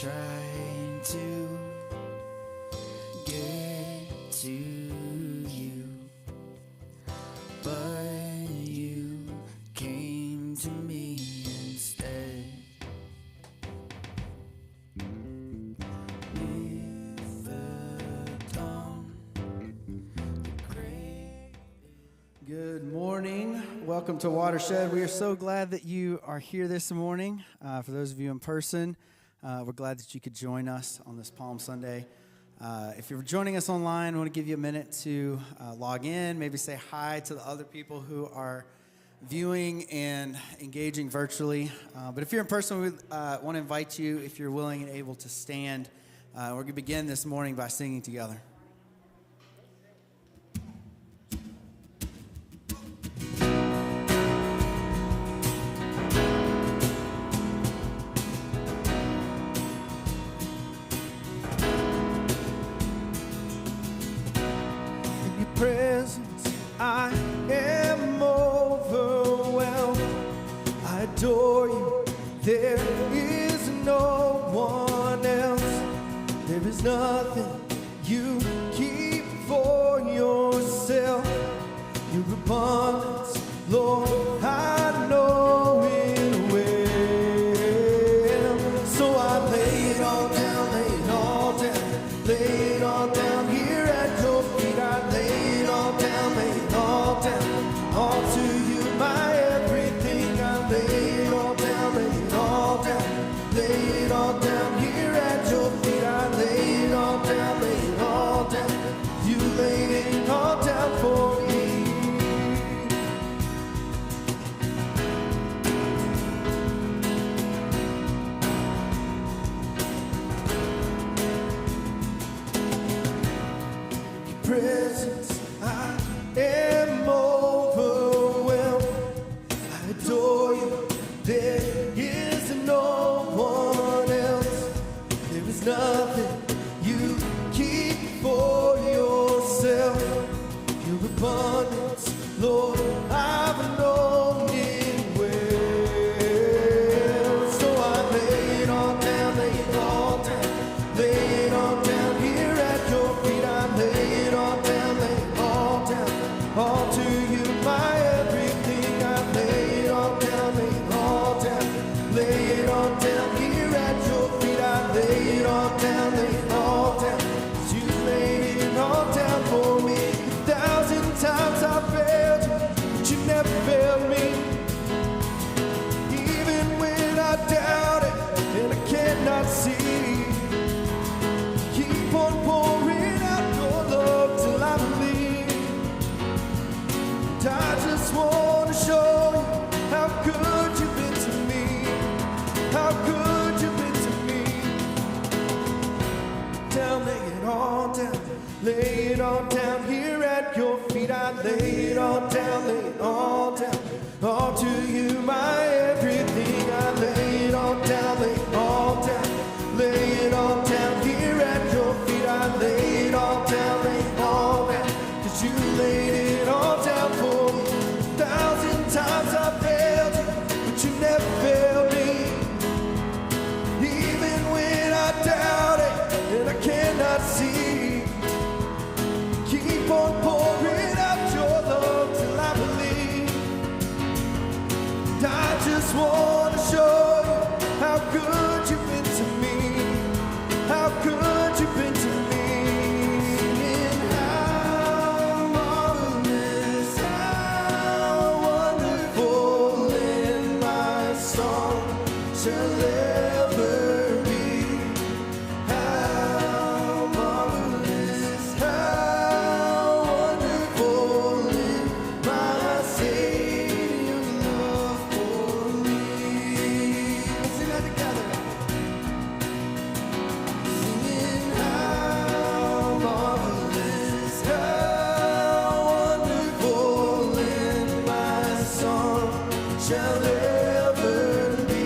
trying to get to you, but you came to me instead. With the dawn, the gray. Good morning. Welcome to Watershed. We are so glad that you are here this morning. For those of you in person, we're glad that you could join us on this Palm Sunday. If you're joining us online, I want to give you a minute to log in, maybe say hi to the other people who are viewing and engaging virtually. But if you're in person, we want to invite you, if you're willing and able to stand. We're going to begin this morning by singing together. Presence, I am overwhelmed. I adore you. There is no one else. There is nothing you keep for yourself. Your abundance, Lord, I know it well. So I lay it all down, lay it all down, lay it all down here at your feet. I lay it all down, lay it all down, all to you, my everything. I lay it all down, lay it all down, lay it all down here at your feet. I lay it all down, lay it all down. You laid it all down for me. Presence, I am overwhelmed. I adore you. There is no one else. There is nothing you keep for yourself. Your abundance, Lord, I've known it well. So I lay it all down, lay it all down, lay it all down here at your feet. I lay it all down, lay it all down, all to you, my everything. I lay it all down, lay it all down, lay it all down here at your feet. I lay it all down, lay it all down, 'cause you laid it all down for me. 1,000 times I failed you, but you never failed me. Even when I doubt it and I cannot see, keep on pouring out your love till I believe. And I just want to show you how good you've been to me, how good you've been to me. Down, lay it all down, lay it all down here at your feet. I lay it all down, lay it all down, all to you, my everything. I lay it all down, lay it all down, lay it all down here at your feet. I lay it all down, lay it all down, 'cause you laid it all down for me. 1,000 times I failed you, but you never failed me. Even when I doubt it and I cannot see, keep on pouring out your love till I believe. And I just want to show you how good you've been to me, how good you've been to me. And how marvelous, how wonderful in my song shall ever be. How marvelous, how wonderful in my Savior's love for me. Let's sing that together. Singing how marvelous, how wonderful in my song shall ever be.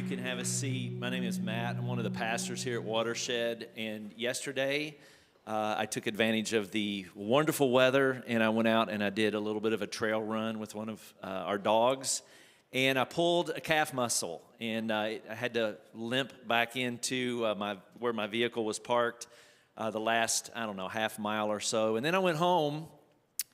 can have a seat. My name is Matt. I'm one of the pastors here at Watershed. And yesterday, I took advantage of the wonderful weather, and I went out and I did a little bit of a trail run with one of our dogs. And I pulled a calf muscle, and I had to limp back into where my vehicle was parked the last, half mile or so. And then I went home,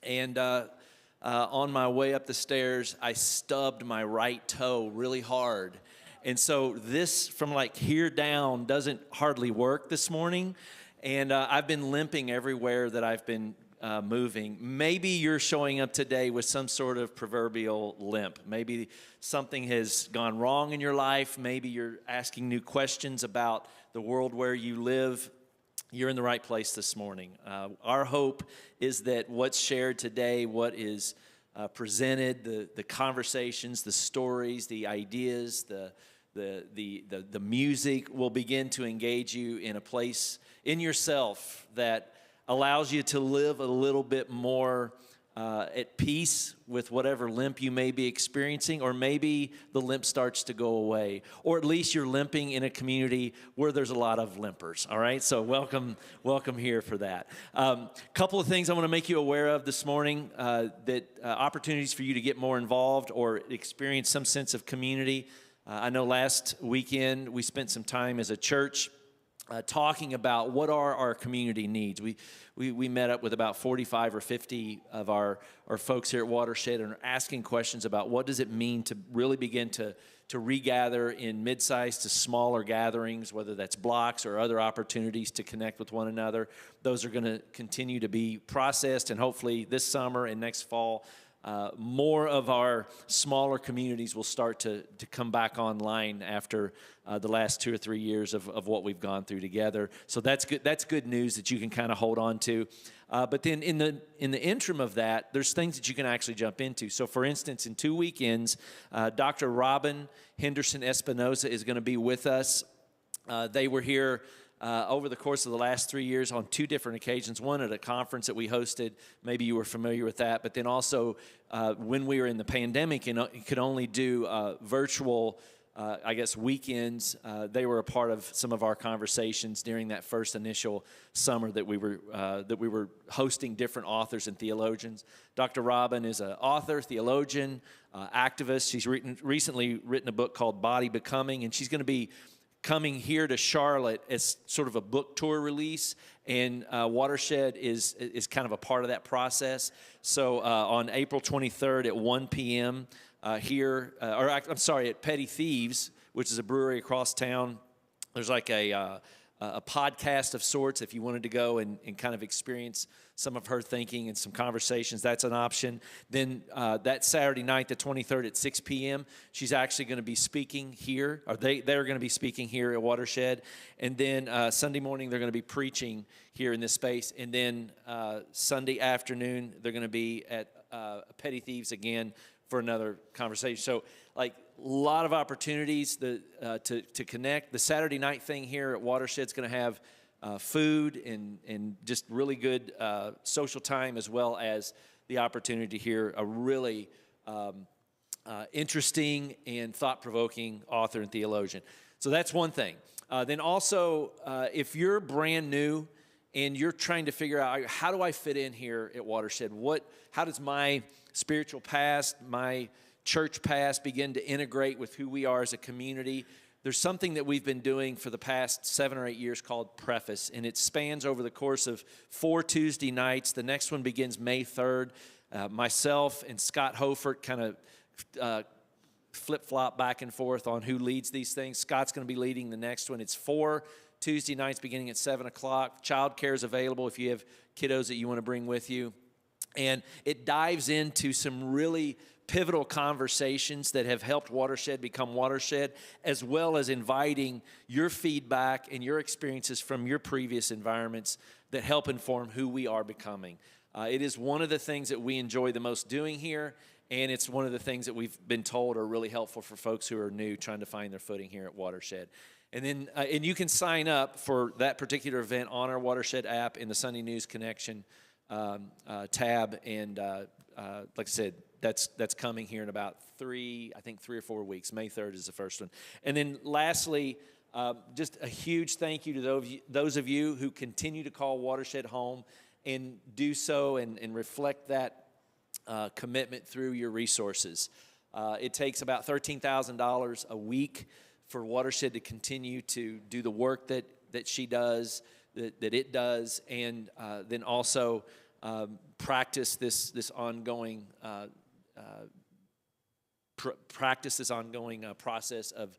and on my way up the stairs, I stubbed my right toe really hard. And so this, from like here down, doesn't hardly work this morning. And I've been limping everywhere that I've been moving. Maybe you're showing up today with some sort of proverbial limp. Maybe something has gone wrong in your life. Maybe you're asking new questions about the world where you live. You're in the right place this morning. Our hope is that what's shared today, what is presented, the conversations, the stories, the ideas, the music will begin to engage you in a place in yourself that allows you to live a little bit more at peace with whatever limp you may be experiencing, or maybe the limp starts to go away, or at least you're limping in a community where there's a lot of limpers, all right? So welcome here for that. Couple of things I want to make you aware of this morning, opportunities for you to get more involved or experience some sense of community. I know last weekend we spent some time as a church talking about what are our community needs. We met up with about 45 or 50 of our folks here at Watershed and are asking questions about what does it mean to really begin to regather in mid-sized to smaller gatherings, whether that's blocks or other opportunities to connect with one another. Those are going to continue to be processed, and hopefully this summer and next fall, more of our smaller communities will start to come back online after the last 2 or 3 years of what we've gone through together. So that's good. That's good news that you can kind of hold on to. But then in the interim of that, there's things that you can actually jump into. So for instance, in 2 weekends, Dr. Robin Henderson Espinoza is going to be with us. They were here over the course of the last 3 years on 2 different occasions, one at a conference that we hosted. Maybe you were familiar with that. But then also when we were in the pandemic and could only do virtual weekends, they were a part of some of our conversations during that first initial summer that we were hosting different authors and theologians. Dr. Robin is an author, theologian, activist. She's recently written a book called Body Becoming, and she's going to be coming here to Charlotte as sort of a book tour release, and Watershed is kind of a part of that process. So on April 23rd at 1 p.m. At Petty Thieves, which is a brewery across town, there's like a podcast of sorts. If you wanted to go and kind of experience some of her thinking and some conversations, that's an option. Then that Saturday night, the 23rd at 6 p.m., she's actually going to be speaking here, or they're going to be speaking here at Watershed. And then Sunday morning, they're going to be preaching here in this space. And then Sunday afternoon, they're going to be at Petty Thieves again for another conversation. So, like, a lot of opportunities to connect. The Saturday night thing here at Watershed is going to have food and just really good social time, as well as the opportunity to hear a really interesting and thought-provoking author and theologian. So that's one thing. Then also, if you're brand new and you're trying to figure out, how do I fit in here at Watershed? How does my spiritual past, my church past begin to integrate with who we are as a community? There's something that we've been doing for the past 7 or 8 years called Preface, and it spans over the course of 4 Tuesday nights. The next one begins May 3rd. Myself and Scott Hofert kind of flip-flop back and forth on who leads these things. Scott's going to be leading the next one. It's 4 Tuesday nights beginning at 7 o'clock. Childcare is available if you have kiddos that you want to bring with you. And it dives into some really pivotal conversations that have helped Watershed become Watershed, as well as inviting your feedback and your experiences from your previous environments that help inform who we are becoming. It is one of the things that we enjoy the most doing here, and it's one of the things that we've been told are really helpful for folks who are new trying to find their footing here at Watershed. And then and you can sign up for that particular event on our Watershed app in the Sunday News Connection tab, and like I said, that's coming here in about 3 or 4 weeks. May 3rd is the first one. And then lastly, just a huge thank you to those of you who continue to call Watershed home and do so and reflect that commitment through your resources. It takes about $13,000 a week for Watershed to continue to do the work that she does, that it does, and then also practice this ongoing process of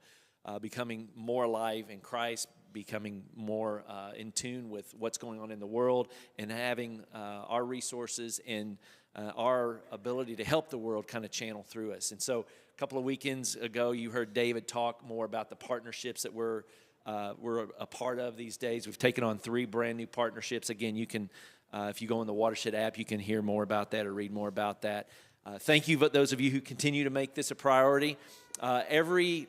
becoming more alive in Christ, becoming more in tune with what's going on in the world, and having our resources and our ability to help the world kind of channel through us. And so a couple of weekends ago, you heard David talk more about the partnerships that we're a part of these days. We've taken on 3 brand new partnerships. Again, you can, if you go on the Watershed app, you can hear more about that or read more about that. Thank you, those of you who continue to make this a priority. Every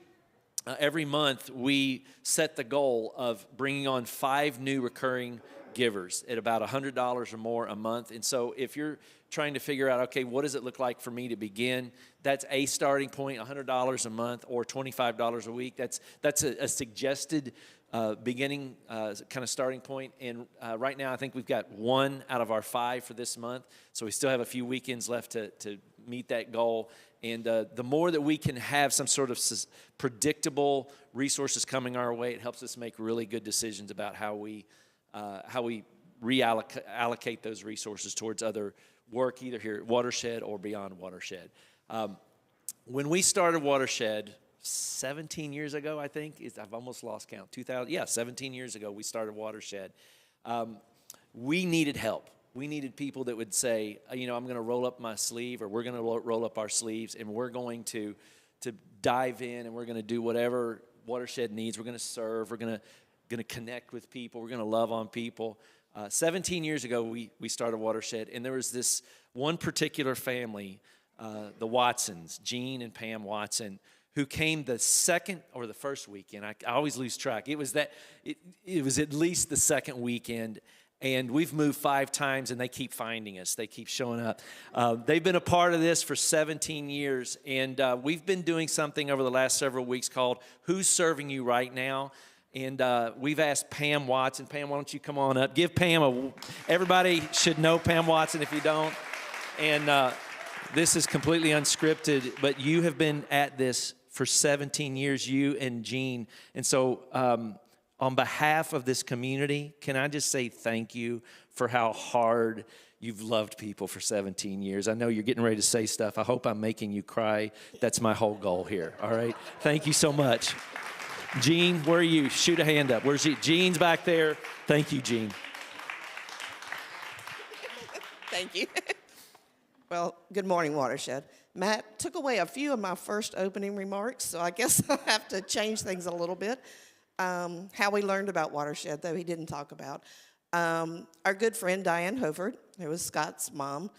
month, we set the goal of bringing on 5 new recurring givers at about $100 or more a month. And so if you're trying to figure out, okay, what does it look like for me to begin? That's a starting point, $100 a month or $25 a week. That's a suggested beginning kind of starting point. And right now, I think we've got 1 out of our 5 for this month. So we still have a few weekends left to meet that goal. And the more that we can have some sort of predictable resources coming our way, it helps us make really good decisions about how we reallocate those resources towards other work, either here at Watershed or beyond Watershed. When we started Watershed 17 years ago, I think, I've almost lost count, 17 years ago we started Watershed. We needed help. We needed people that would say, I'm going to roll up my sleeve, or we're going to roll up our sleeves, and we're going to dive in, and we're going to do whatever Watershed needs. We're going to serve. We're going to connect with people. We're going to love on people. 17 years ago, we started Watershed, and there was this one particular family, the Watsons, Gene and Pam Watson, who came the second or the first weekend. I always lose track. It was at least the second weekend. And we've moved 5 times, and they keep finding us. They keep showing up. They've been a part of this for 17 years, and we've been doing something over the last several weeks called Who's Serving You Right Now? And we've asked Pam Watson. Pam, why don't you come on up? Give Pam everybody should know Pam Watson if you don't. And this is completely unscripted, but you have been at this for 17 years, you and Gene. And so on behalf of this community, can I just say thank you for how hard you've loved people for 17 years. I know you're getting ready to say stuff. I hope I'm making you cry. That's my whole goal here, all right? Thank you so much. Gene, where are you? Shoot a hand up. Where's he? Gene's back there. Thank you, Gene. Thank you. Well, good morning, Watershed. Matt took away a few of my first opening remarks, so I guess I have to change things a little bit. How we learned about Watershed, though he didn't talk about. Our good friend Diane Hoford, who was Scott's mom,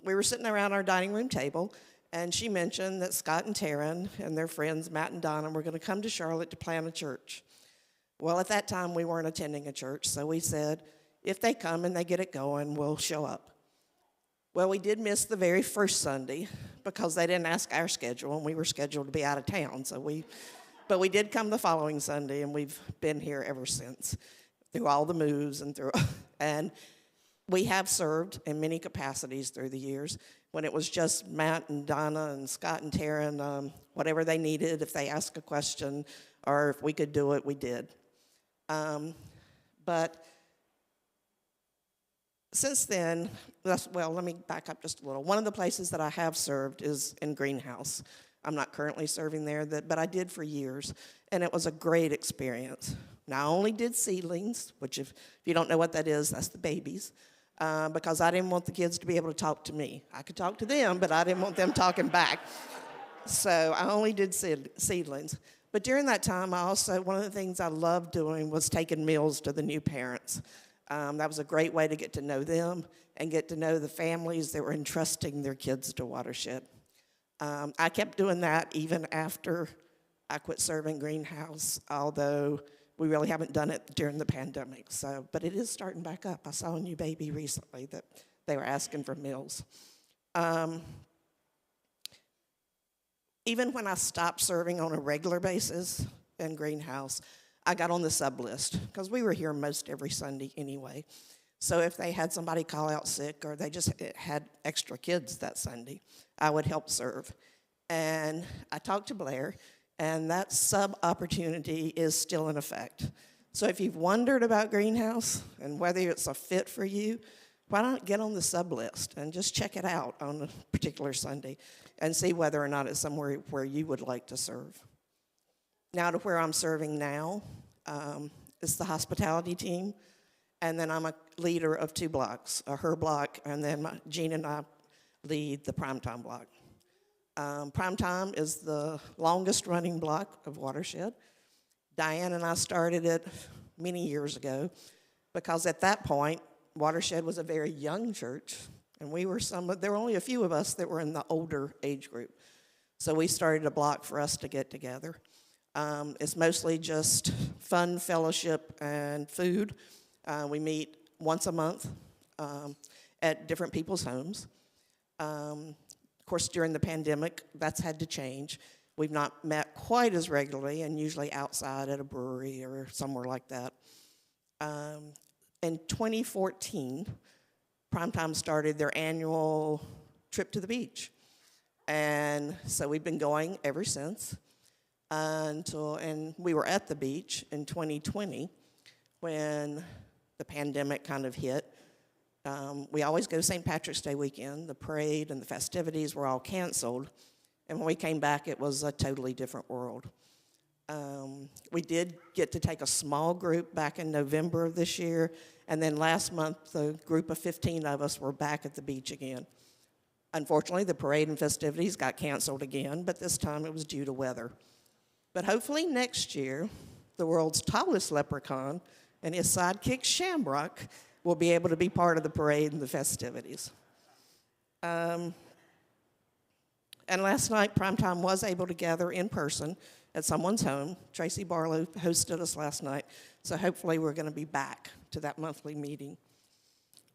we were sitting around our dining room table, and she mentioned that Scott and Taryn and their friends, Matt and Donna, were going to come to Charlotte to plant a church. Well, at that time, we weren't attending a church, so we said, if they come and they get it going, we'll show up. Well, we did miss the very first Sunday because they didn't ask our schedule, and we were scheduled to be out of town, but we did come the following Sunday, and we've been here ever since, through all the moves and we have served in many capacities through the years. When it was just Matt and Donna and Scott and Taryn, whatever they needed, if they asked a question or if we could do it, we did. But since then, let me back up just a little. One of the places that I have served is in Greenhouse. I'm not currently serving there, but I did for years, and it was a great experience. Now, I only did seedlings, which if you don't know what that is, that's the babies, because I didn't want the kids to be able to talk to me. I could talk to them, but I didn't want them talking back. So I only did seedlings. But during that time, one of the things I loved doing was taking meals to the new parents. That was a great way to get to know them and get to know the families that were entrusting their kids to Watershed. I kept doing that even after I quit serving Greenhouse, although we really haven't done it during the pandemic. But it is starting back up. I saw a new baby recently that they were asking for meals. even when I stopped serving on a regular basis in Greenhouse, I got on the sub list because we were here most every Sunday anyway. So if they had somebody call out sick or they just had extra kids that Sunday, I would help serve. And I talked to Blair, and that sub opportunity is still in effect. So if you've wondered about Greenhouse and whether it's a fit for you, why not get on the sub list and just check it out on a particular Sunday and see whether or not it's somewhere where you would like to serve. Now to where I'm serving now, it's the hospitality team, and then I'm a leader of 2 blocks, her block, and then Jean and I lead the primetime block. Primetime is the longest running block of Watershed. Diane and I started it many years ago because at that point, Watershed was a very young church, and there were only a few of us that were in the older age group. So we started a block for us to get together. It's mostly just fun, fellowship, and food. We meet once a month at different people's homes. Of course, during the pandemic, that's had to change. We've not met quite as regularly and usually outside at a brewery or somewhere like that. In 2014, Primetime started their annual trip to the beach. And so we've been going ever since. And we were at the beach in 2020 when the pandemic kind of hit. We always go St. Patrick's Day weekend. The parade and the festivities were all canceled. And when we came back, it was a totally different world. We did get to take a small group back in November of this year. And then last month, the group of 15 of us were back at the beach again. Unfortunately, the parade and festivities got canceled again, but this time it was due to weather. But hopefully next year, the world's tallest leprechaun and his sidekick Shamrock will be able to be part of the parade and the festivities. And last night, Primetime was able to gather in person at someone's home. Tracy Barlow hosted us last night, so hopefully we're going to be back to that monthly meeting.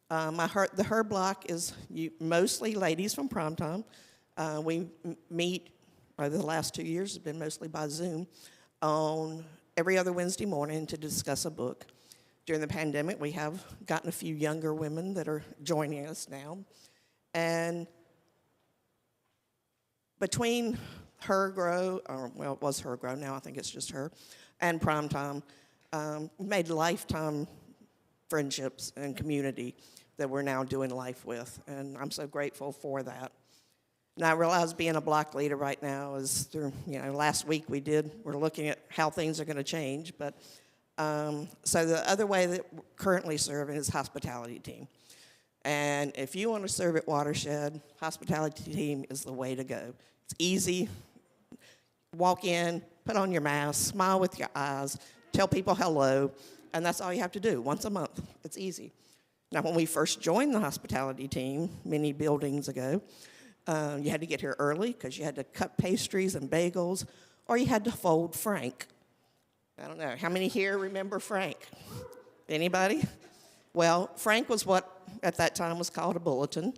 The Her Block is mostly ladies from Primetime. We meet, the last 2 years has been mostly by Zoom, on every other Wednesday morning to discuss a book. During the pandemic, we have gotten a few younger women that are joining us now. And between Her Grow, it was Her Grow, now I think it's just Her, and Primetime, we made lifetime friendships and community that we're now doing life with, and I'm so grateful for that. And I realize being a block leader right now is through, last week we're looking at how things are going to change, but so the other way that we're currently serving is hospitality team. And if you want to serve at Watershed, hospitality team is the way to go. It's easy. Walk in, put on your mask, smile with your eyes, tell people hello, and that's all you have to do once a month. It's easy. Now, when we first joined the hospitality team many buildings ago, you had to get here early because you had to cut pastries and bagels, or you had to fold Frank. I don't know. How many here remember Frank? Anybody? Well, Frank was what at that time was called a bulletin,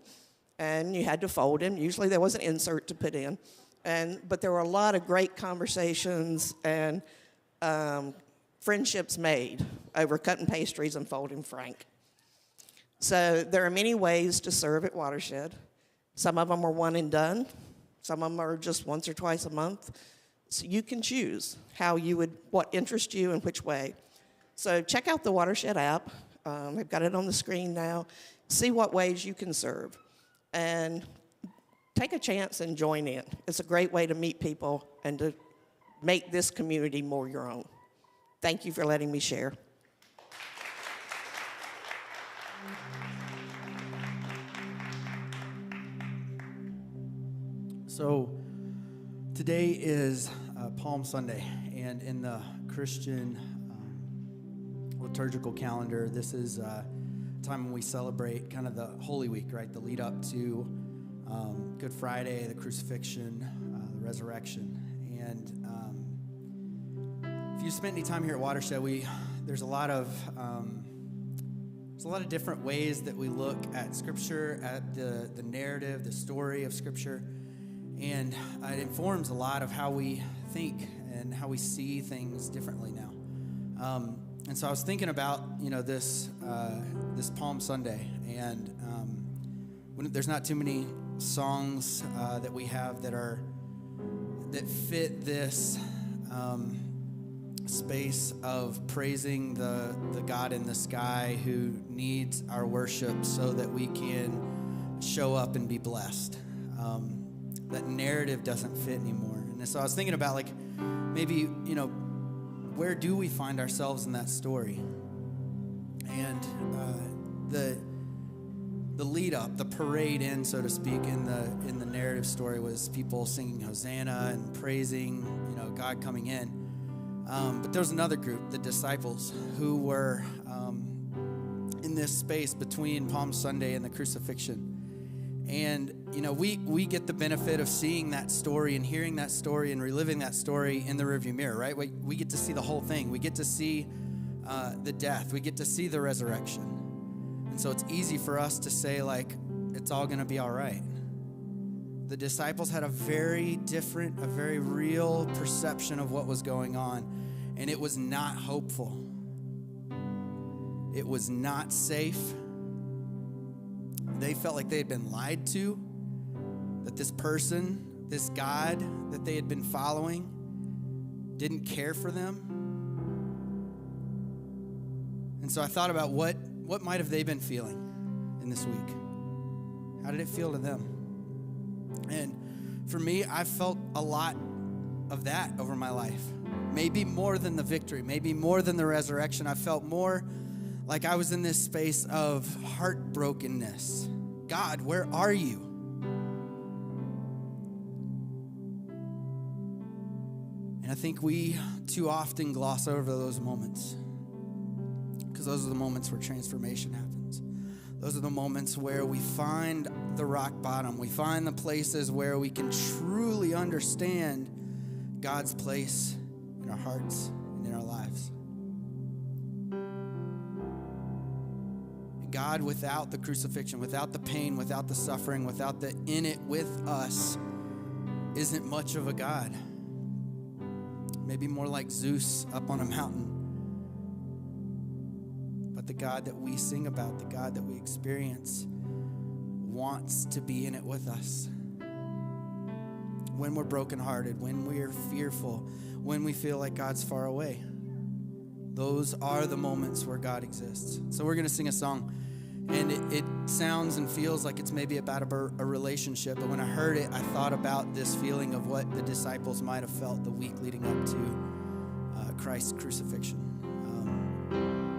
and you had to fold him. Usually there was an insert to put in, but there were a lot of great conversations and friendships made over cutting pastries and folding Frank. So there are many ways to serve at Watershed. Some of them are one and done. Some of them are just once or twice a month. So you can choose what interests you and which way. So check out the Watershed app. They've got it on the screen now. See what ways you can serve. And take a chance and join in. It's a great way to meet people and to make this community more your own. Thank you for letting me share. So today is Palm Sunday, and in the Christian liturgical calendar, this is a time when we celebrate kind of the Holy Week, right? The lead up to Good Friday, the crucifixion, the resurrection. And if you spent any time here at Watershed, there's a lot of different ways that we look at Scripture, at the narrative, the story of Scripture. And it informs a lot of how we think and how we see things differently now. And so I was thinking about, this Palm Sunday, and there's not too many songs that we have that fit this space of praising the God in the sky who needs our worship so that we can show up and be blessed. That narrative doesn't fit anymore. And so I was thinking about, like, maybe, where do we find ourselves in that story? And the lead up, the parade in, so to speak, in the narrative story was people singing Hosanna and praising, God coming in. But there was another group, the disciples, who were in this space between Palm Sunday and the crucifixion. And, we get the benefit of seeing that story and hearing that story and reliving that story in the rearview mirror, right? We get to see the whole thing. We get to see the death. We get to see the resurrection. And so it's easy for us to say, like, it's all going to be all right. The disciples had a very different, a very real perception of what was going on. And it was not hopeful. It was not safe. They felt like they had been lied to, that this person, this God that they had been following, didn't care for them. And so I thought about what might have they been feeling in this week? How did it feel to them? And for me, I felt a lot of that over my life. Maybe more than the victory, maybe more than the resurrection. I felt more like I was in this space of heartbrokenness. God, where are you? And I think we too often gloss over those moments, because those are the moments where transformation happens. Those are the moments where we find the rock bottom. We find the places where we can truly understand God's place in our hearts and in our lives. God, without the crucifixion, without the pain, without the suffering, without the in it with us, isn't much of a God. Maybe more like Zeus up on a mountain. But the God that we sing about, the God that we experience, wants to be in it with us. When we're brokenhearted, when we're fearful, when we feel like God's far away. Those are the moments where God exists. So we're going to sing a song, and it sounds and feels like it's maybe about a relationship, but when I heard it, I thought about this feeling of what the disciples might have felt the week leading up to Christ's crucifixion.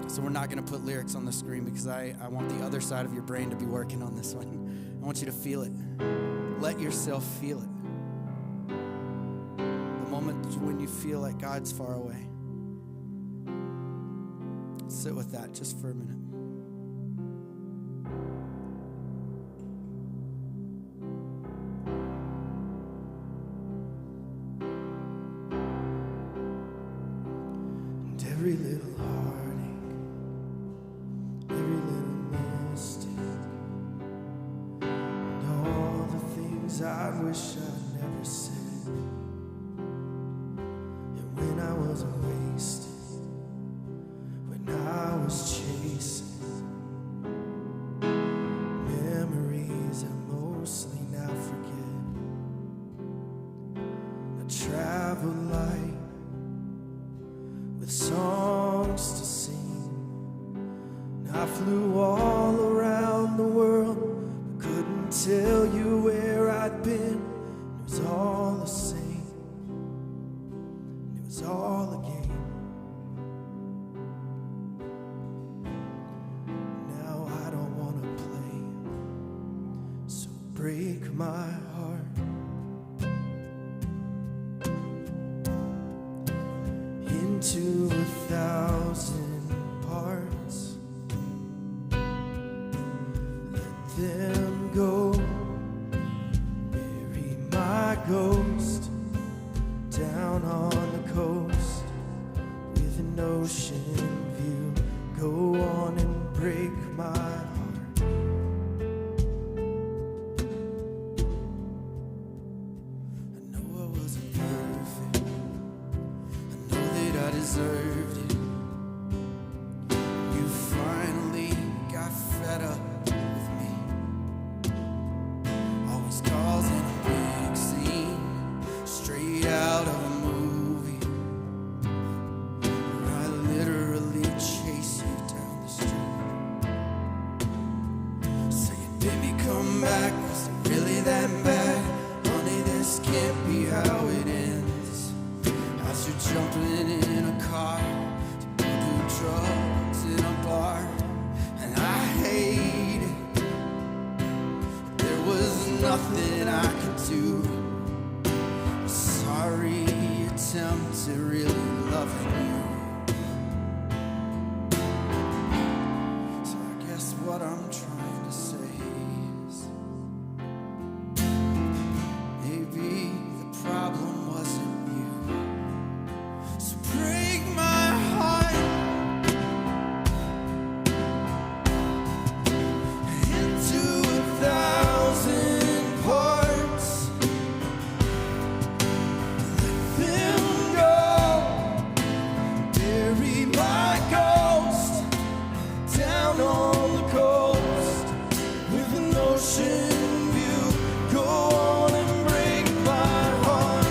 So we're not going to put lyrics on the screen because I want the other side of your brain to be working on this one. I want you to feel it. Let yourself feel it. The moment when you feel like God's far away. Sit with that just for a minute. And every little heartache, every little mistake, and all the things I wish I'd never said. And when I wasn't wasted, I was chasing memories I mostly now forget. I traveled light with songs to sing, and I flew all around the world, but couldn't tell you where I'd been. It was all the same, it was all a game. Break my heart into 1,000 parts. Let them go. Bury my ghost down on the coast with an ocean view. Go on and break my heart. loving you. So I guess what I'm trying to say is maybe the problem wasn't you. So break my heart into 1,000 parts. Let them go, bury my ghost down on the coast with an ocean view. Go on and break my heart.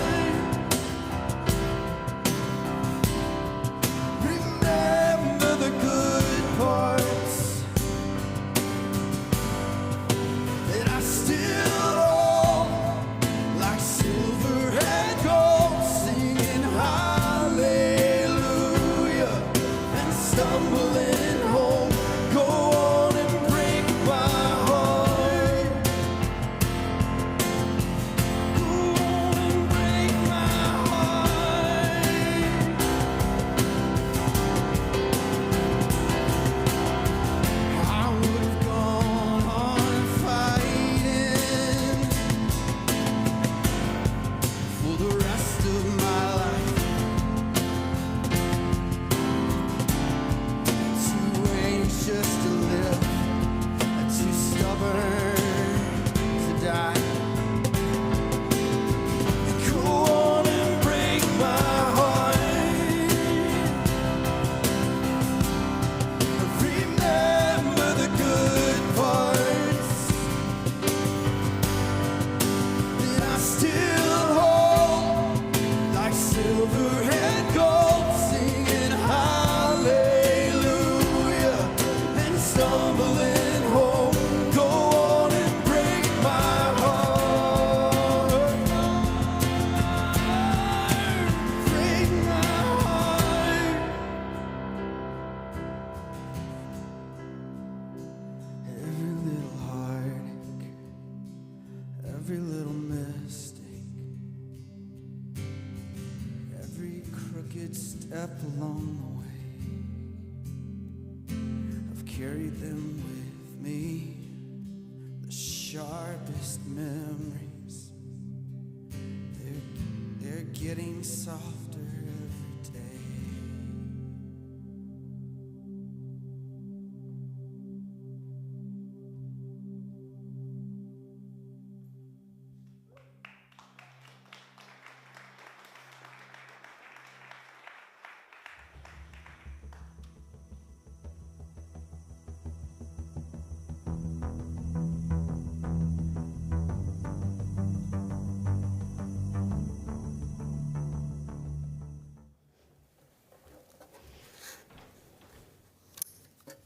Remember the good parts that I still hold, like silver and gold, singing hallelujah and stumbling home. Go on and break my heart. Go on and break my heart. I would have gone on fighting for the rest of my life. Too anxious to live, too stubborn to die. Go on and break my heart. Remember the good parts that I still hold, like silver and gold, singing hallelujah and stumbling home. Go on and break my heart. Break my heart. Every little heartache, every little mistake, every crooked step along the way, I've carried them with me, the sharpest memories. They're getting softer every day.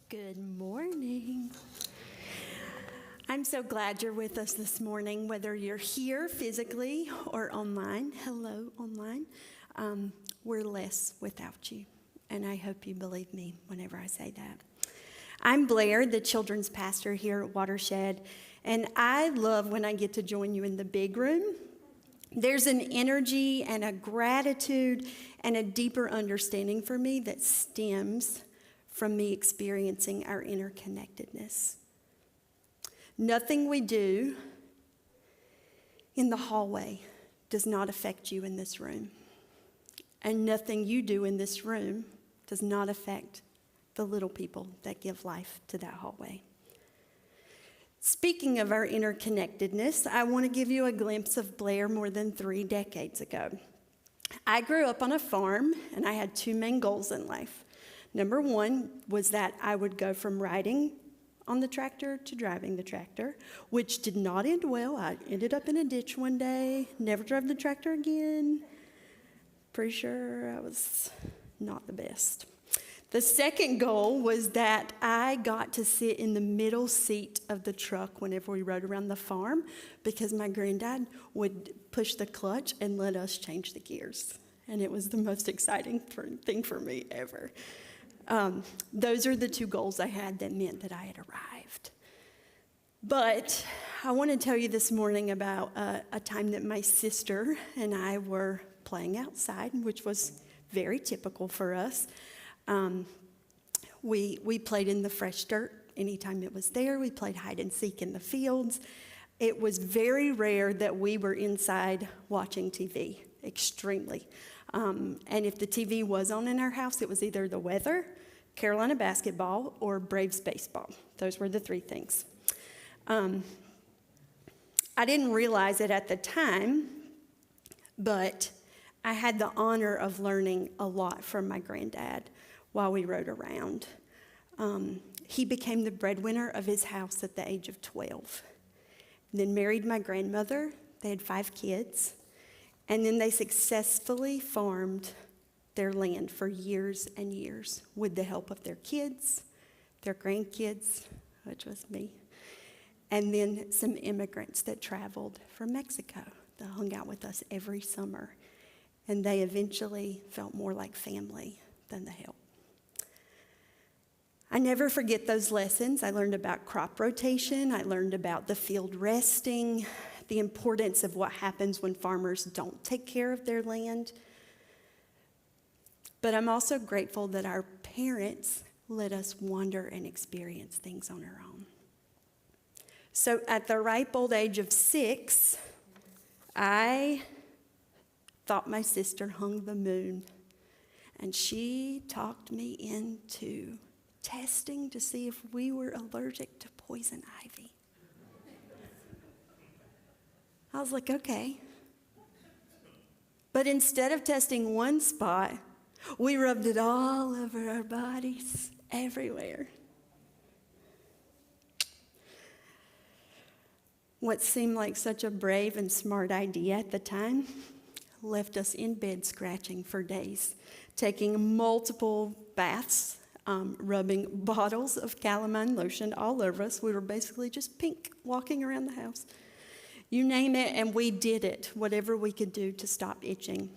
Good morning. I'm so glad you're with us this morning, whether you're here physically or online. Hello, online. We're less without you, and I hope you believe me whenever I say that. I'm Blair, the children's pastor here at Watershed, and I love when I get to join you in the big room. There's an energy and a gratitude and a deeper understanding for me that stems from me experiencing our interconnectedness. Nothing we do in the hallway does not affect you in this room. And nothing you do in this room does not affect the little people that give life to that hallway. Speaking of our interconnectedness, I want to give you a glimpse of Blair more than 3 decades ago. I grew up on a farm, and I had 2 main goals in life. Number 1 was that I would go from riding on the tractor to driving the tractor, which did not end well. I ended up in a ditch one day, never drove the tractor again. Pretty sure I was not the best. The second goal was that I got to sit in the middle seat of the truck whenever we rode around the farm, because my granddad would push the clutch and let us change the gears. And it was the most exciting thing for me ever. Those are the 2 goals I had that meant that I had arrived. But I want to tell you this morning about a time that my sister and I were playing outside, which was very typical for us. We played in the fresh dirt anytime it was there. We played hide and seek in the fields. It was very rare that we were inside watching TV, extremely. And if the TV was on in our house, it was either the weather, Carolina basketball, or Braves baseball. Those were the three things. I didn't realize it at the time, but I had the honor of learning a lot from my granddad while we rode around. He became the breadwinner of his house at the age of 12. Then married my grandmother. They had 5 kids. And then they successfully farmed their land for years and years with the help of their kids, their grandkids, which was me, and then some immigrants that traveled from Mexico that hung out with us every summer. And they eventually felt more like family than the help. I never forget those lessons. I learned about crop rotation. I learned about the field resting, the importance of what happens when farmers don't take care of their land. But I'm also grateful that our parents let us wander and experience things on our own. So at the ripe old age of 6, I thought my sister hung the moon, and she talked me into testing to see if we were allergic to poison ivy. I was like, okay. But instead of testing one spot, we rubbed it all over our bodies, everywhere. What seemed like such a brave and smart idea at the time left us in bed scratching for days, taking multiple baths, rubbing bottles of calamine lotion all over us. We were basically just pink walking around the house. You name it, and we did it, whatever we could do to stop itching.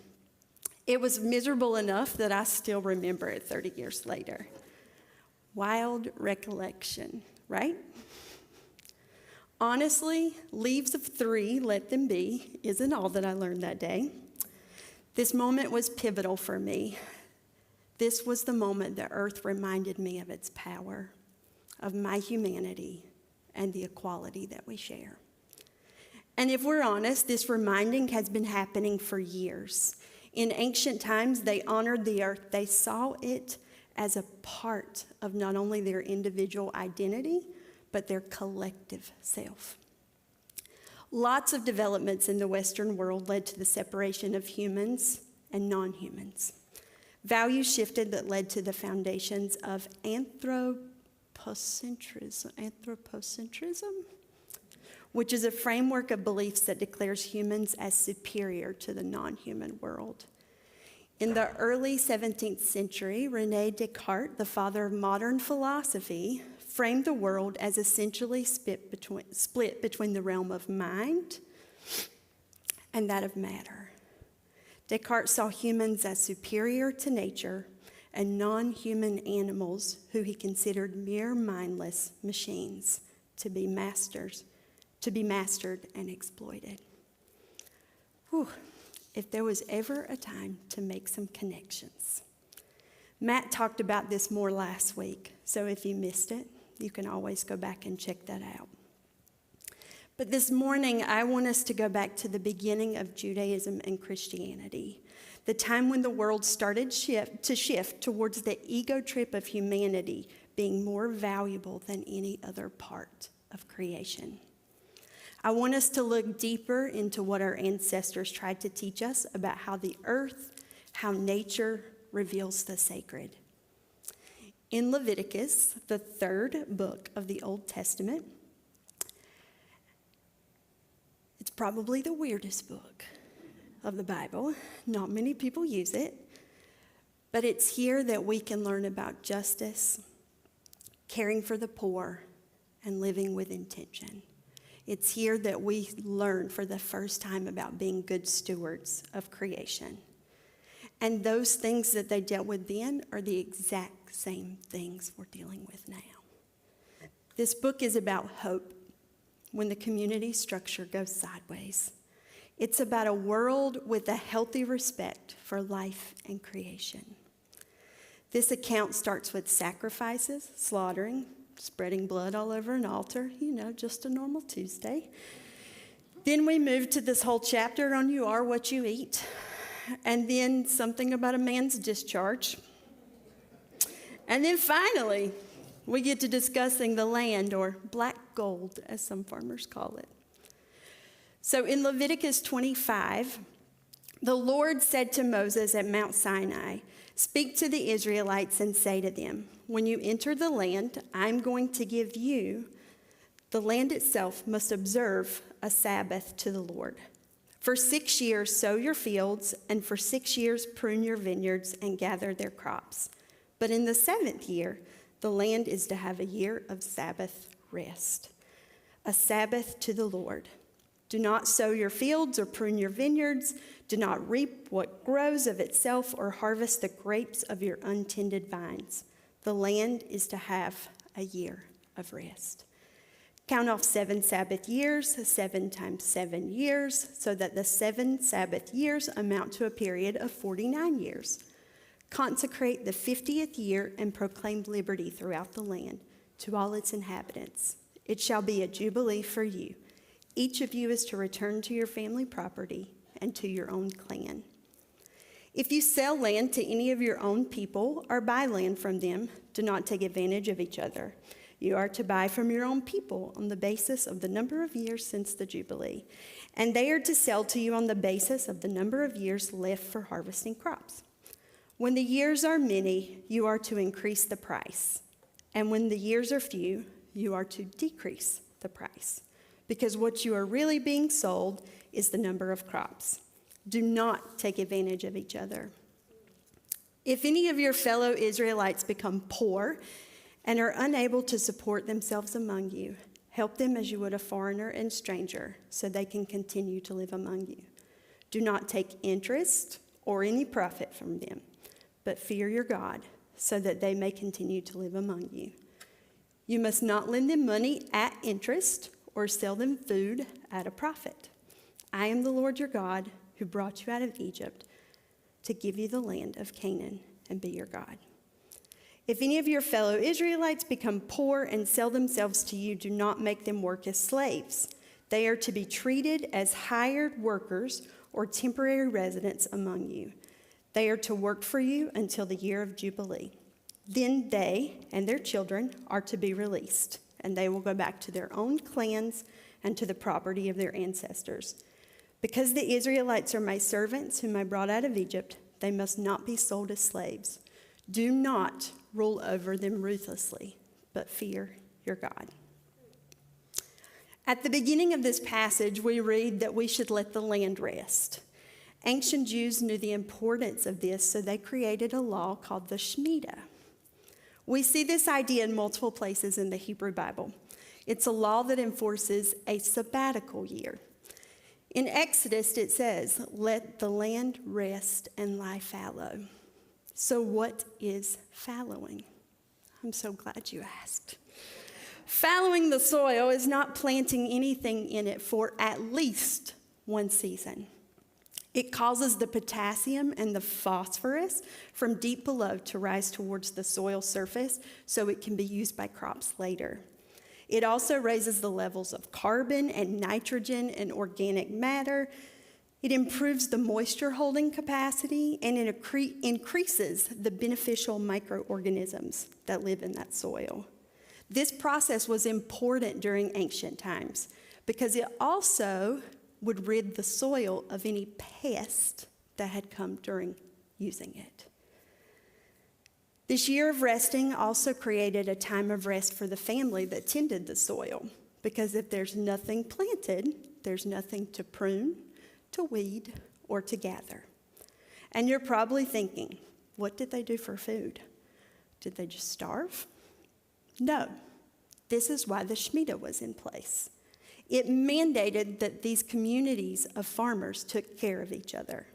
It was miserable enough that I still remember it 30 years later. Wild recollection, right? Honestly, leaves of 3, let them be, isn't all that I learned that day. This moment was pivotal for me. This was the moment the earth reminded me of its power, of my humanity, and the equality that we share. And if we're honest, this reminding has been happening for years. In ancient times, they honored the earth. They saw it as a part of not only their individual identity, but their collective self. Lots of developments in the Western world led to the separation of humans and non-humans. Values shifted that led to the foundations of anthropocentrism, which is a framework of beliefs that declares humans as superior to the non-human world. In the early 17th century, René Descartes, the father of modern philosophy, framed the world as essentially split between the realm of mind and that of matter. Descartes saw humans as superior to nature and non-human animals who he considered mere mindless machines to be mastered and exploited. Whew. If there was ever a time to make some connections. Matt talked about this more last week, so if you missed it, you can always go back and check that out. But this morning, I want us to go back to the beginning of Judaism and Christianity, the time when the world started to shift towards the ego trip of humanity being more valuable than any other part of creation. I want us to look deeper into what our ancestors tried to teach us about how the earth, how nature reveals the sacred. In Leviticus, the 3rd book of the Old Testament, it's probably the weirdest book of the Bible. Not many people use it, but it's here that we can learn about justice, caring for the poor, and living with intention. It's here that we learn for the first time about being good stewards of creation. And those things that they dealt with then are the exact same things we're dealing with now. This book is about hope when the community structure goes sideways. It's about a world with a healthy respect for life and creation. This account starts with sacrifices, slaughtering, spreading blood all over an altar, just a normal Tuesday. Then we move to this whole chapter on you are what you eat, and then something about a man's discharge. And then finally, we get to discussing the land, or black gold, as some farmers call it. So in Leviticus 25, the Lord said to Moses at Mount Sinai, "Speak to the Israelites and say to them, when you enter the land I'm going to give you, the land itself must observe a Sabbath to the Lord. For 6 years sow your fields, and for 6 years prune your vineyards and gather their crops. But in the 7th year, the land is to have a year of Sabbath rest, a Sabbath to the Lord. Do not sow your fields or prune your vineyards. Do not reap what grows of itself or harvest the grapes of your untended vines. The land is to have a year of rest. Count off 7 Sabbath years, 7 times 7 years, so that the 7 Sabbath years amount to a period of 49 years. Consecrate the 50th year and proclaim liberty throughout the land to all its inhabitants. It shall be a jubilee for you. Each of you is to return to your family property and to your own clan. If you sell land to any of your own people or buy land from them, do not take advantage of each other. You are to buy from your own people on the basis of the number of years since the Jubilee, and they are to sell to you on the basis of the number of years left for harvesting crops. When the years are many, you are to increase the price, and when the years are few, you are to decrease the price, because what you are really being sold is the number of crops. Do not take advantage of each other. If any of your fellow Israelites become poor and are unable to support themselves among you, help them as you would a foreigner and stranger, so they can continue to live among you. Do not take interest or any profit from them, but fear your God, so that they may continue to live among you. You must not lend them money at interest or sell them food at a profit. I am the Lord your God, who brought you out of Egypt to give you the land of Canaan and be your God. If any of your fellow Israelites become poor and sell themselves to you, do not make them work as slaves. They are to be treated as hired workers or temporary residents among you. They are to work for you until the year of Jubilee. Then they and their children are to be released, and they will go back to their own clans and to the property of their ancestors. Because the Israelites are my servants whom I brought out of Egypt, they must not be sold as slaves. Do not rule over them ruthlessly, but fear your God. At the beginning of this passage, we read that we should let the land rest. Ancient Jews knew the importance of this, so they created a law called the Shemitah. We see this idea in multiple places in the Hebrew Bible. It's a law that enforces a sabbatical year. In Exodus, it says, "Let the land rest and lie fallow." So what is fallowing? I'm so glad you asked. Fallowing the soil is not planting anything in it for at least one season. It causes the potassium and the phosphorus from deep below to rise towards the soil surface so it can be used by crops later. It also raises the levels of carbon and nitrogen and organic matter. It improves the moisture holding capacity, and it increases the beneficial microorganisms that live in that soil. This process was important during ancient times because it also would rid the soil of any pest that had come during using it. This year of resting also created a time of rest for the family that tended the soil, because if there's nothing planted, there's nothing to prune, to weed, or to gather. And you're probably thinking, what did they do for food? Did they just starve? No. This is why the Shemitah was in place. It mandated that these communities of farmers took care of each other.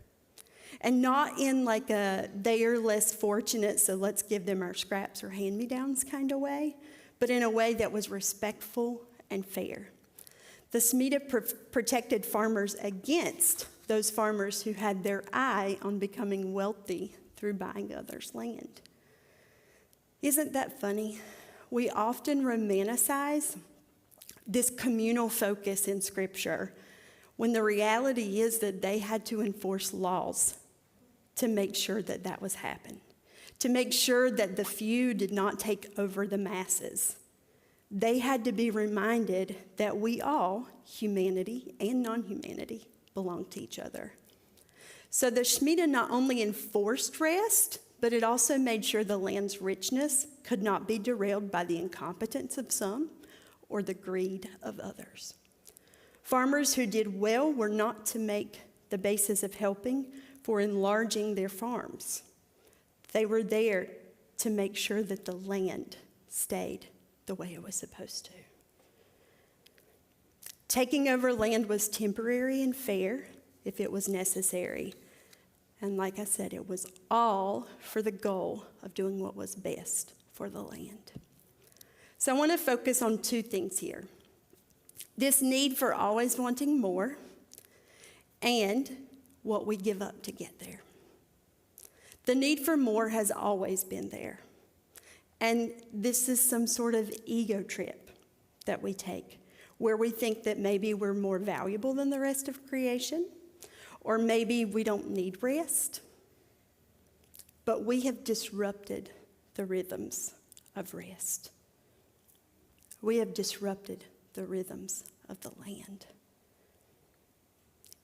And not in like a they are less fortunate, so let's give them our scraps or hand-me-downs kind of way, but in a way that was respectful and fair. The SMETA protected farmers against those farmers who had their eye on becoming wealthy through buying others' land. Isn't that funny? We often romanticize this communal focus in Scripture when the reality is that they had to enforce laws to make sure that that was happening, to make sure that the few did not take over the masses. They had to be reminded that we all, humanity and non-humanity, belong to each other. So the Shemitah not only enforced rest, but it also made sure the land's richness could not be derailed by the incompetence of some or the greed of others. Farmers who did well were not to make the basis of helping for enlarging their farms. They were there to make sure that the land stayed the way it was supposed to. Taking over land was temporary and fair if it was necessary. And like I said, it was all for the goal of doing what was best for the land. So I want to focus on two things here. This need for always wanting more and what we give up to get there. The need for more has always been there. And this is some sort of ego trip that we take, where we think that maybe we're more valuable than the rest of creation, or maybe we don't need rest. But we have disrupted the rhythms of rest. We have disrupted the rhythms of the land.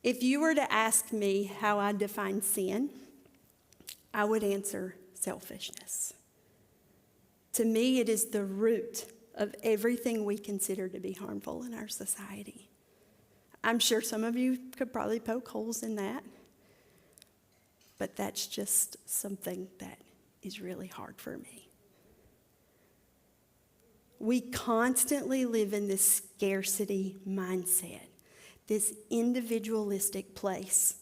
If you were to ask me how I define sin, I would answer selfishness. To me, it is the root of everything we consider to be harmful in our society. I'm sure some of you could probably poke holes in that, but that's just something that is really hard for me. We constantly live in this scarcity mindset, this individualistic place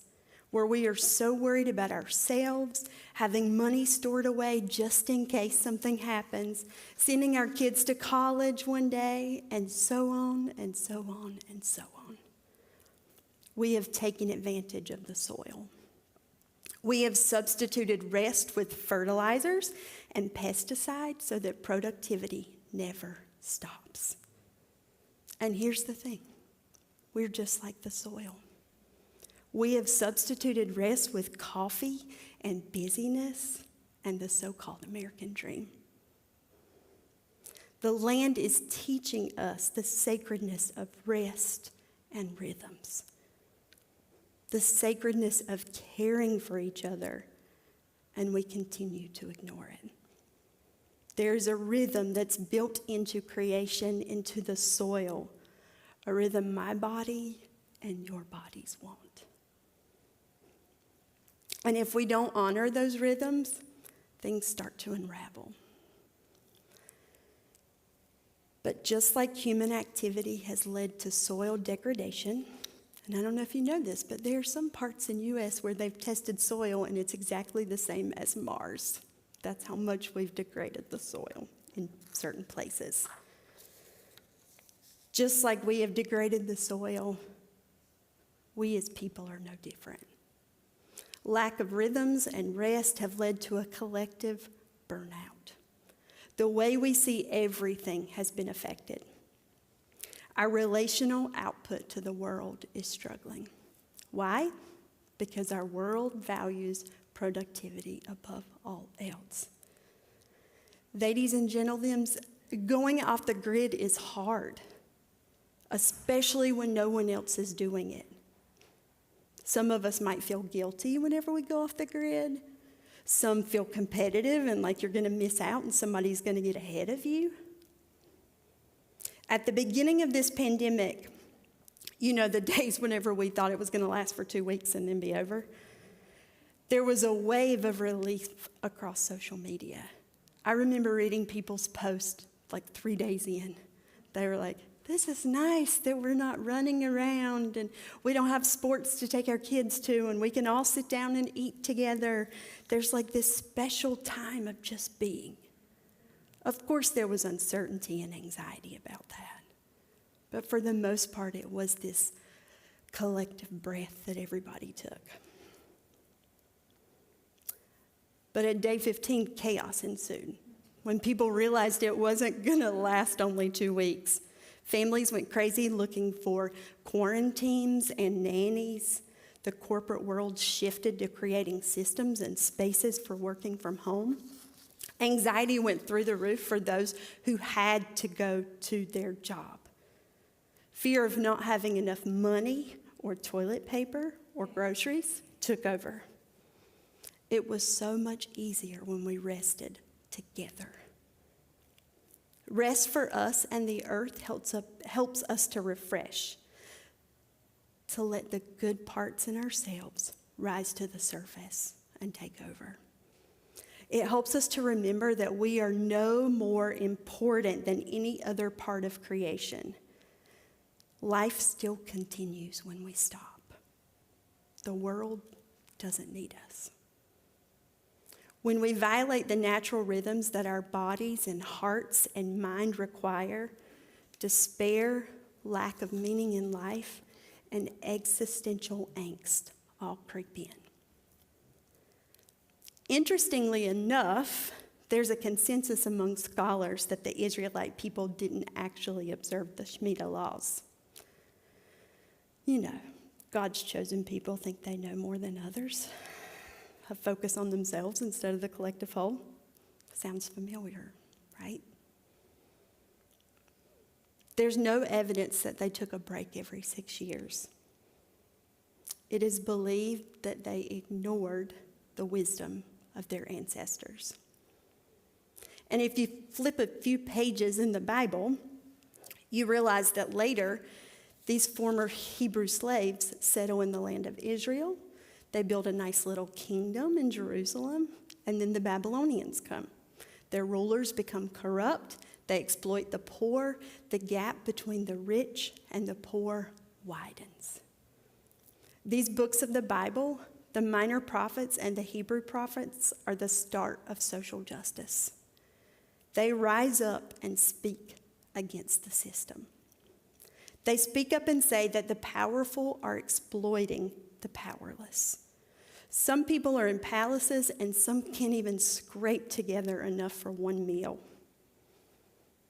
where we are so worried about ourselves, having money stored away just in case something happens, sending our kids to college one day, and so on and so on and so on. We have taken advantage of the soil. We have substituted rest with fertilizers and pesticides so that productivity never stops. And here's the thing, we're just like the soil. We have substituted rest with coffee and busyness and the so-called American dream. The land is teaching us the sacredness of rest and rhythms, the sacredness of caring for each other, and we continue to ignore it. There's a rhythm that's built into creation, into the soil, a rhythm my body and your bodies want. And if we don't honor those rhythms, things start to unravel. But just like human activity has led to soil degradation, and I don't know if you know this, but there are some parts in the U.S. where they've tested soil and it's exactly the same as Mars. That's how much we've degraded the soil in certain places. Just like we have degraded the soil, we as people are no different. Lack of rhythms and rest have led to a collective burnout. The way we see everything has been affected. Our relational output to the world is struggling. Why? Because our world values productivity above all else. Ladies and gentlemen, going off the grid is hard, especially when no one else is doing it. Some of us might feel guilty whenever we go off the grid. Some feel competitive and like you're going to miss out and somebody's going to get ahead of you. At the beginning of this pandemic, you know, the days whenever we thought it was going to last for 2 weeks and then be over, there was a wave of relief across social media. I remember reading people's posts like 3 days in. They were like, this is nice that we're not running around and we don't have sports to take our kids to and we can all sit down and eat together. There's like this special time of just being. Of course, there was uncertainty and anxiety about that. But for the most part, it was this collective breath that everybody took. But at day 15, chaos ensued. When people realized it wasn't going to last only 2 weeks, families went crazy looking for quarantines and nannies. The corporate world shifted to creating systems and spaces for working from home. Anxiety went through the roof for those who had to go to their job. Fear of not having enough money or toilet paper or groceries took over. It was so much easier when we rested together. Rest for us and the earth helps us to refresh, to let the good parts in ourselves rise to the surface and take over. It helps us to remember that we are no more important than any other part of creation. Life still continues when we stop. The world doesn't need us. When we violate the natural rhythms that our bodies and hearts and mind require, despair, lack of meaning in life, and existential angst all creep in. Interestingly enough, there's a consensus among scholars that the Israelite people didn't actually observe the Shemitah laws. You know, God's chosen people think they know more than others, have focus on themselves instead of the collective whole. Sounds familiar, right? There's no evidence that they took a break every 6 years. It is believed that they ignored the wisdom of their ancestors. And if you flip a few pages in the Bible, you realize that later, these former Hebrew slaves settle in the land of Israel. They build a nice little kingdom in Jerusalem, and then the Babylonians come. Their rulers become corrupt. They exploit the poor. The gap between the rich and the poor widens. These books of the Bible, the minor prophets and the Hebrew prophets, are the start of social justice. They rise up and speak against the system. They speak up and say that the powerful are exploiting the powerless. Some people are in palaces and some can't even scrape together enough for one meal.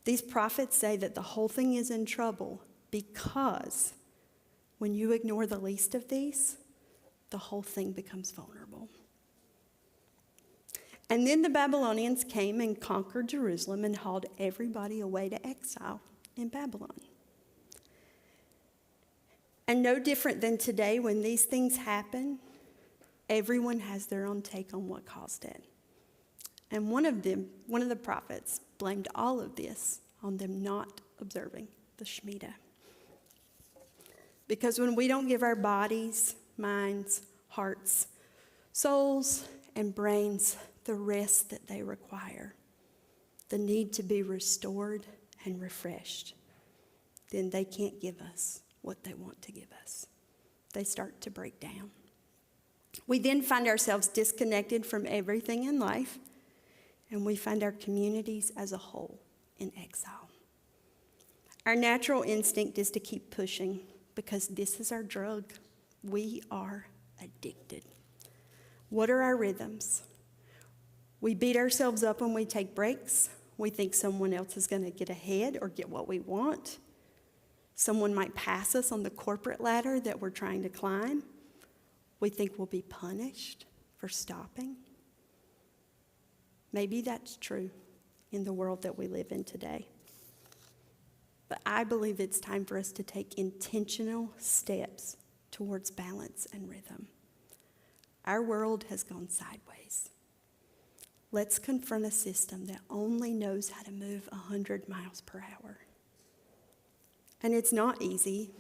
These prophets say that the whole thing is in trouble because when you ignore the least of these, the whole thing becomes vulnerable. And then the Babylonians came and conquered Jerusalem and hauled everybody away to exile in Babylon. And no different than today, when these things happen, everyone has their own take on what caused it. And one of the prophets blamed all of this on them not observing the Shemitah. Because when we don't give our bodies, minds, hearts, souls, and brains the rest that they require, the need to be restored and refreshed, then they can't give us what they want to give us. They start to break down. We then find ourselves disconnected from everything in life, and we find our communities as a whole in exile. Our natural instinct is to keep pushing because this is our drug. We are addicted. What are our rhythms? We beat ourselves up when we take breaks. We think someone else is going to get ahead or get what we want. Someone might pass us on the corporate ladder that we're trying to climb. We think we'll be punished for stopping. Maybe that's true in the world that we live in today. But I believe it's time for us to take intentional steps towards balance and rhythm. Our world has gone sideways. Let's confront a system that only knows how to move 100 miles per hour. And it's not easy.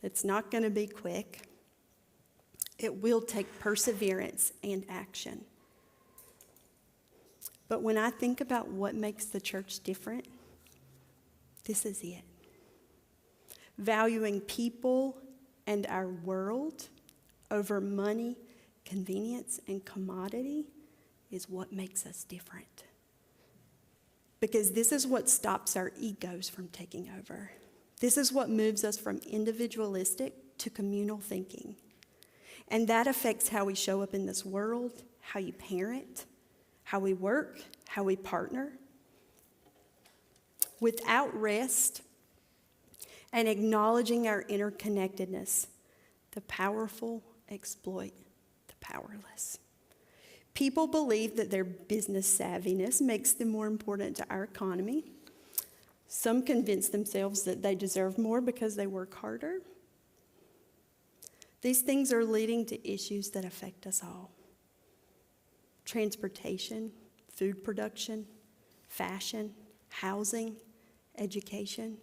It's not going to be quick. It will take perseverance and action. But when I think about what makes the church different, this is it. Valuing people and our world over money, convenience, and commodity is what makes us different. Because this is what stops our egos from taking over. This is what moves us from individualistic to communal thinking. And that affects how we show up in this world, how you parent, how we work, how we partner. Without rest and acknowledging our interconnectedness, the powerful exploit the powerless. People believe that their business savviness makes them more important to our economy. Some convince themselves that they deserve more because they work harder. These things are leading to issues that affect us all. Transportation, food production, fashion, housing, education.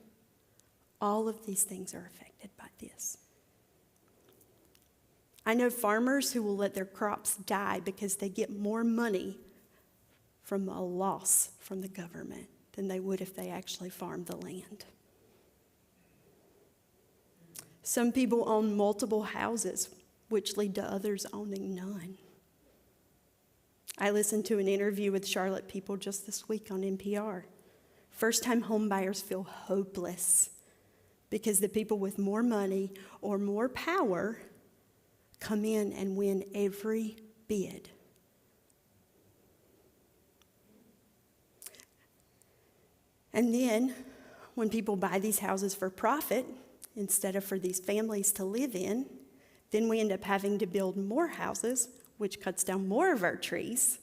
All of these things are affected by this. I know farmers who will let their crops die because they get more money from a loss from the government than they would if they actually farmed the land. Some people own multiple houses, which lead to others owning none. I listened to an interview with Charlotte people just this week on NPR. First-time home buyers feel hopeless because the people with more money or more power come in and win every bid. And then, when people buy these houses for profit, instead of for these families to live in, then we end up having to build more houses, which cuts down more of our trees.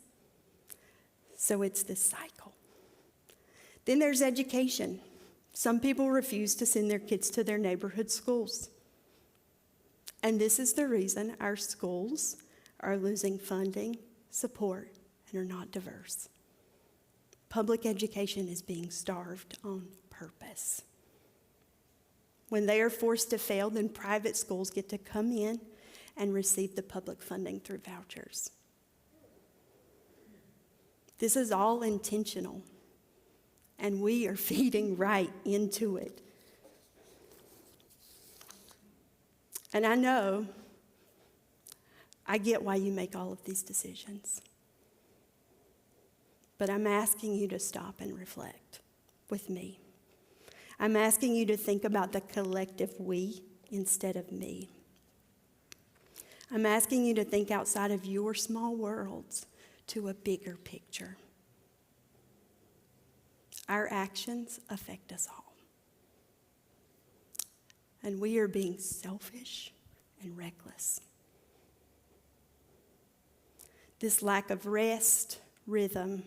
So it's this cycle. Then there's education. Some people refuse to send their kids to their neighborhood schools. And this is the reason our schools are losing funding, support, and are not diverse. Public education is being starved on purpose. When they are forced to fail, then private schools get to come in and receive the public funding through vouchers. This is all intentional, and we are feeding right into it. And I get why you make all of these decisions. But I'm asking you to stop and reflect with me. I'm asking you to think about the collective we instead of me. I'm asking you to think outside of your small worlds to a bigger picture. Our actions affect us all. And we are being selfish and reckless. This lack of rest, rhythm,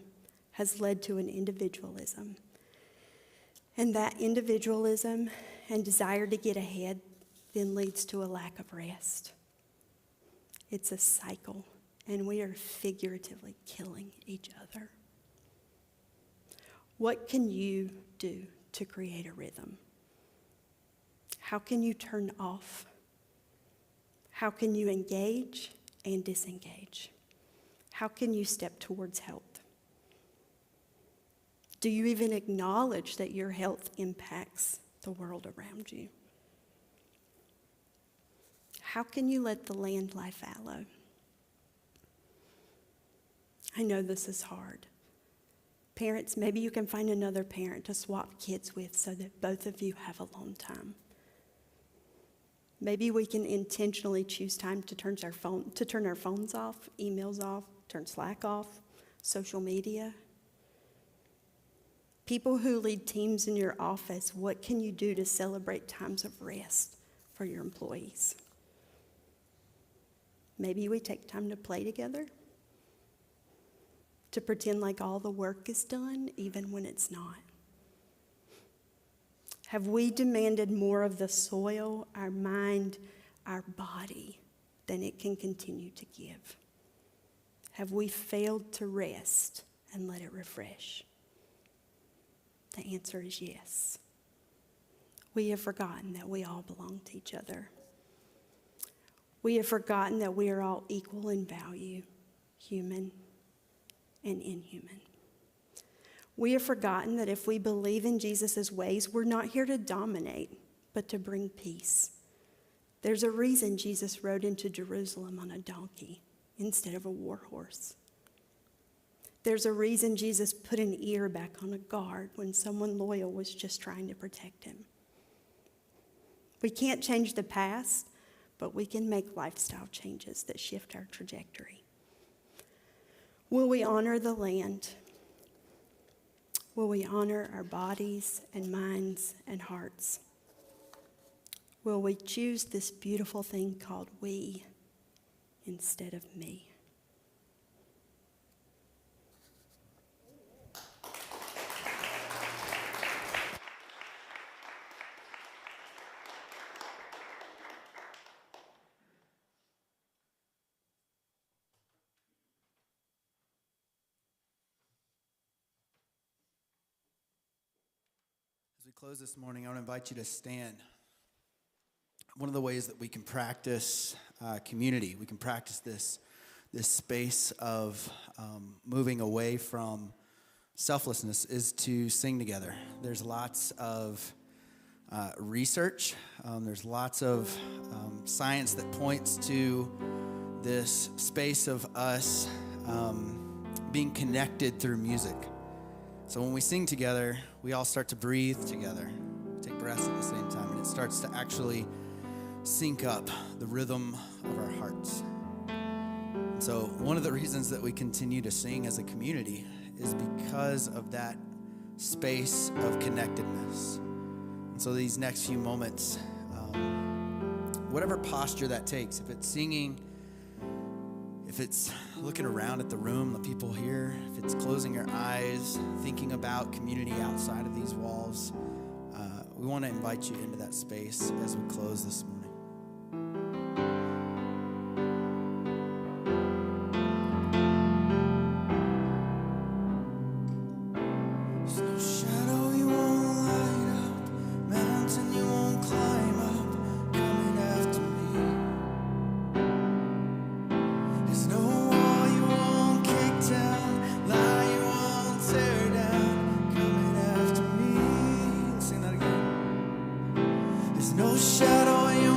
has led to an individualism. And that individualism and desire to get ahead then leads to a lack of rest. It's a cycle, and we are figuratively killing each other. What can you do to create a rhythm? How can you turn off? How can you engage and disengage? How can you step towards health? Do you even acknowledge that your health impacts the world around you? How can you let the land lie fallow? I know this is hard. Parents, maybe you can find another parent to swap kids with so that both of you have alone time. Maybe we can intentionally choose time to turn our phones off, emails off, turn Slack off, social media. People who lead teams in your office, what can you do to celebrate times of rest for your employees? Maybe we take time to play together, to pretend like all the work is done, even when it's not. Have we demanded more of the soil, our mind, our body, than it can continue to give? Have we failed to rest and let it refresh? The answer is yes. We have forgotten that we all belong to each other. We have forgotten that we are all equal in value, human and inhuman. We have forgotten that if we believe in Jesus' ways, we're not here to dominate, but to bring peace. There's a reason Jesus rode into Jerusalem on a donkey instead of a war horse. There's a reason Jesus put an ear back on a guard when someone loyal was just trying to protect him. We can't change the past, but we can make lifestyle changes that shift our trajectory. Will we honor the land? Will we honor our bodies and minds and hearts? Will we choose this beautiful thing called we instead of me? As we close this morning, I want to invite you to stand. One of the ways that we can practice community, we can practice this space of moving away from selflessness, is to sing together. There's lots of research. There's lots of science that points to this space of us being connected through music. So when we sing together, we all start to breathe together, take breaths at the same time, and it starts to actually sync up the rhythm of our hearts. And so one of the reasons that we continue to sing as a community is because of that space of connectedness. And so these next few moments, whatever posture that takes, if it's singing, if it's looking around at the room, the people here, if it's closing your eyes, thinking about community outside of these walls, we want to invite you into that space as we close this morning. There's no shadow you won't light up, mountain you won't climb up, coming after me. There's no wall you won't kick down, lie you won't tear down, coming after me. Sing that again. There's no shadow you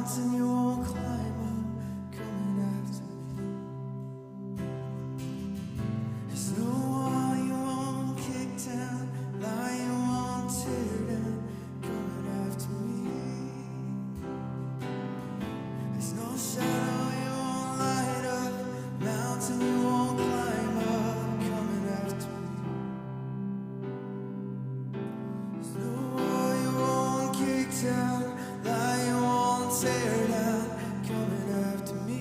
mountain you won't climb up, coming after me. There's no wall you won't kick down, lie you won't tear down, coming after me. There's no shadow you won't light up, mountain you won't climb up, coming after me. There's no wall you won't kick down, lie you won't tear down, coming after me.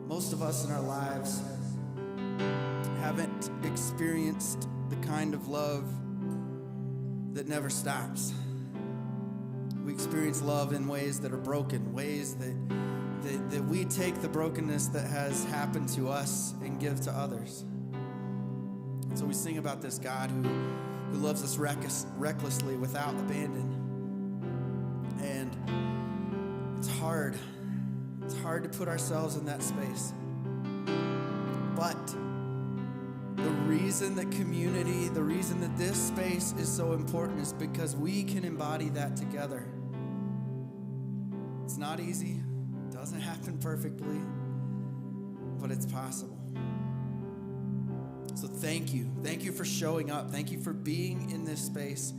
Most of us in our lives haven't experienced the kind of love that never stops. We experience love in ways that are broken, ways that we take the brokenness that has happened to us and give to others. And so we sing about this God who loves us recklessly without abandon. And it's hard. It's hard to put ourselves in that space. But the reason that community, the reason that this space is so important is because we can embody that together. It's not easy. It doesn't happen perfectly, but it's possible. So thank you. Thank you for showing up. Thank you for being in this space,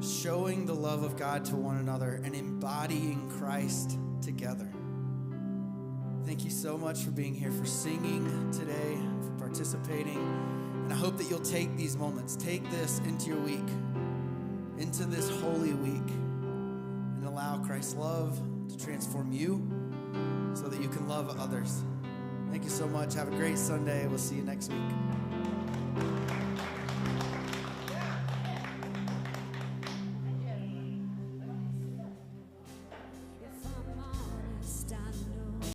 showing the love of God to one another and embodying Christ together. Thank you so much for being here, for singing today, for participating. And I hope that you'll take these moments, take this into your week, into this holy week, and allow Christ's love to transform you so that you can love others. Thank you so much. Have a great Sunday. We'll see you next week.